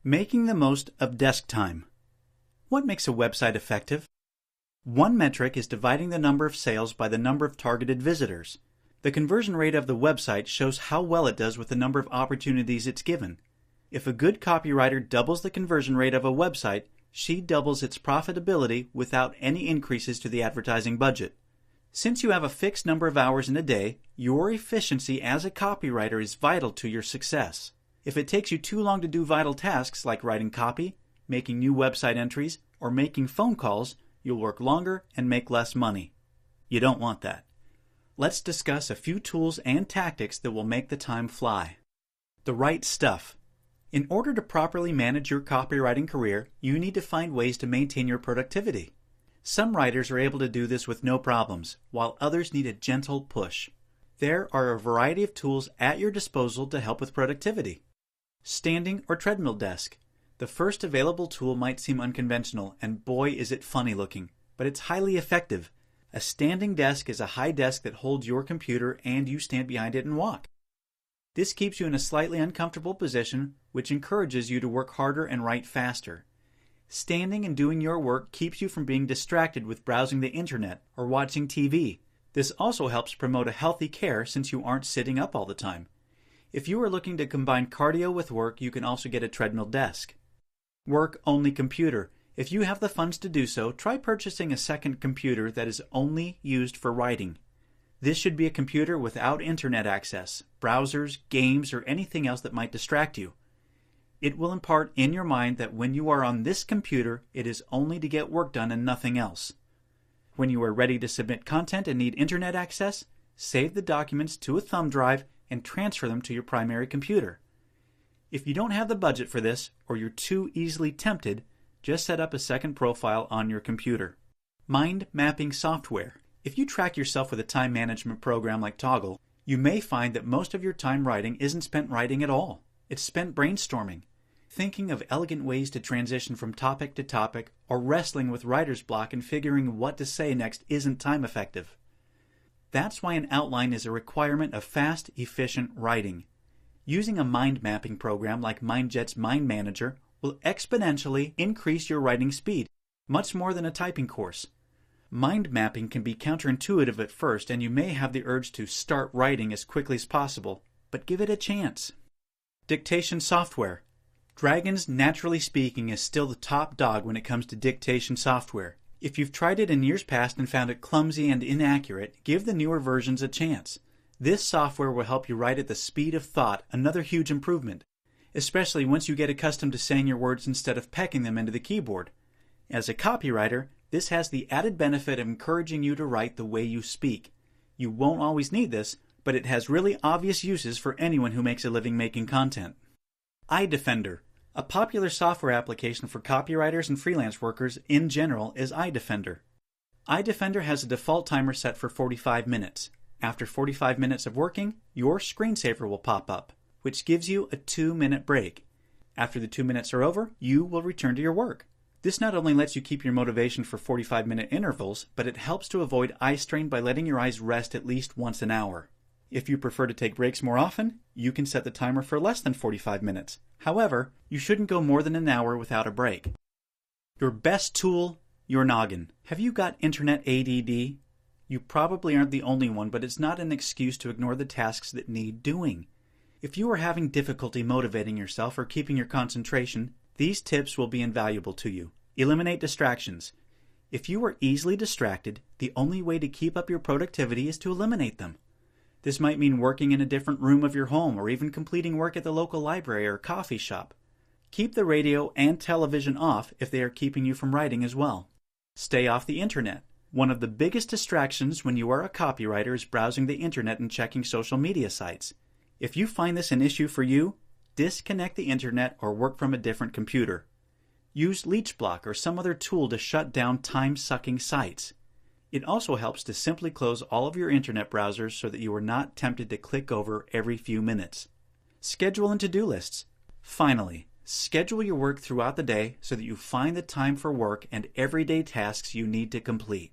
Making the most of desk time. What makes a website effective? One metric is dividing the number of sales by the number of targeted visitors. The conversion rate of the website shows how well it does with the number of opportunities it's given. If a good copywriter doubles the conversion rate of a website, she doubles its profitability without any increases to the advertising budget. Since you have a fixed number of hours in a day, your efficiency as a copywriter is vital to your success. If it takes you too long to do vital tasks like writing copy, making new website entries, or making phone calls, you'll work longer and make less money. You don't want that. Let's discuss a few tools and tactics that will make the time fly. The right stuff. In order to properly manage your copywriting career, you need to find ways to maintain your productivity. Some writers are able to do this with no problems, while others need a gentle push. There are a variety of tools at your disposal to help with productivity. Standing or treadmill desk. The first available tool might seem unconventional, and boy is it funny looking, but it's highly effective. A standing desk is a high desk that holds your computer and you stand behind it and walk. This keeps you in a slightly uncomfortable position, which encourages you to work harder and write faster. Standing and doing your work keeps you from being distracted with browsing the internet or watching TV. This also helps promote a healthy care since you aren't sitting up all the time. If you are looking to combine cardio with work, you can also get a treadmill desk. Work-only computer. If you have the funds to do so, try purchasing a second computer that is only used for writing. This should be a computer without internet access, browsers, games, or anything else that might distract you. It will impart in your mind that when you are on this computer, it is only to get work done and nothing else. When you are ready to submit content and need internet access, save the documents to a thumb drive and transfer them to your primary computer. If you don't have the budget for this, or you're too easily tempted, just set up a second profile on your computer. Mind mapping software. If you track yourself with a time management program like Toggl, you may find that most of your time writing isn't spent writing at all. It's spent brainstorming, thinking of elegant ways to transition from topic to topic, or wrestling with writer's block and figuring what to say next isn't time effective. That's why an outline is a requirement of fast, efficient writing. Using a mind mapping program like MindJet's Mind Manager will exponentially increase your writing speed, much more than a typing course. Mind mapping can be counterintuitive at first, and you may have the urge to start writing as quickly as possible, but give it a chance. Dictation software. Dragon's Naturally Speaking is still the top dog when it comes to dictation software. If you've tried it in years past and found it clumsy and inaccurate, give the newer versions a chance. This software will help you write at the speed of thought, another huge improvement, especially once you get accustomed to saying your words instead of pecking them into the keyboard. As a copywriter, this has the added benefit of encouraging you to write the way you speak. You won't always need this, but it has really obvious uses for anyone who makes a living making content. iDefender. A popular software application for copywriters and freelance workers in general is iDefender. iDefender has a default timer set for 45 minutes. After 45 minutes of working, your screensaver will pop up, which gives you a 2-minute break. After the 2 minutes are over, you will return to your work. This not only lets you keep your motivation for 45-minute intervals, but it helps to avoid eye strain by letting your eyes rest at least once an hour. If you prefer to take breaks more often, you can set the timer for less than 45 minutes. However, you shouldn't go more than an hour without a break. Your best tool, your noggin. Have you got internet ADD? You probably aren't the only one, but it's not an excuse to ignore the tasks that need doing. If you are having difficulty motivating yourself or keeping your concentration, these tips will be invaluable to you. Eliminate distractions. If you are easily distracted, the only way to keep up your productivity is to eliminate them. This might mean working in a different room of your home or even completing work at the local library or coffee shop. Keep the radio and television off if they are keeping you from writing as well. Stay off the internet. One of the biggest distractions when you are a copywriter is browsing the internet and checking social media sites. If you find this an issue for you, disconnect the internet or work from a different computer. Use LeechBlock or some other tool to shut down time-sucking sites. It also helps to simply close all of your internet browsers so that you are not tempted to click over every few minutes. Schedule and to-do lists. Finally, schedule your work throughout the day so that you find the time for work and everyday tasks you need to complete.